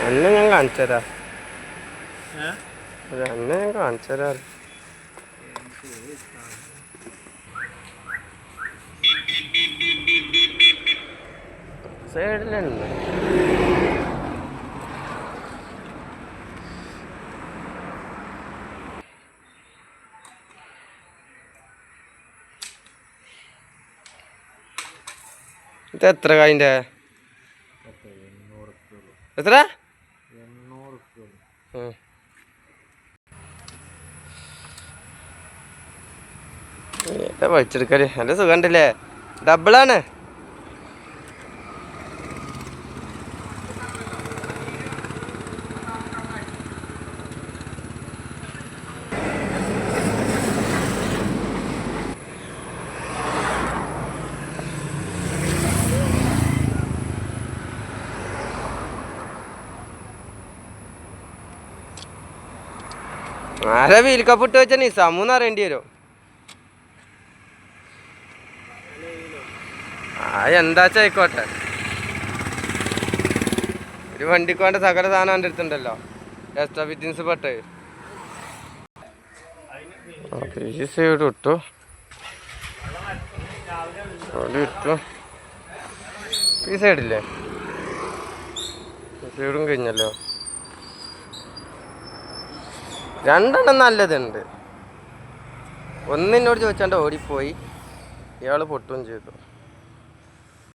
അന്നെ ഞാൻ കാണിച്ചു തരാം. അന്നെ ഞാൻ കാണിച്ചു തരാം. സൈഡിലുണ്ട്. ഇത് എത്ര കായിൻ്റെ? എത്ര? വലിച്ചെടുക്കല് നല്ല സുഖമുണ്ടല്ലേ? ഡബിളാണ്. ആരാ വീൽ കപ്പ് ഇട്ട് വെച്ചാൽ നിസാമൂന്ന് അറിയേണ്ടി വരും. എന്താ ആയിക്കോട്ടെ. ഒരു വണ്ടിക്ക് വേണ്ട സകല സാധനം എൻ്റെ അടുത്തുണ്ടല്ലോ. എക്സ്ട്രാ ഫിറ്റിങ്സ് പെട്ട് ഈ സൈഡ് ഇട്ടു, അവിടെ ഇട്ടു. ഈ സൈഡില്ലേ? ഈ സൈഡും കഴിഞ്ഞല്ലോ. രണ്ടെണ്ണം നല്ലതുണ്ട്. ഒന്നിനോട് ചോദിച്ചാണ്ട് ഓടിപ്പോയി. ഇയാൾ പൊട്ടുകയും ചെയ്തു.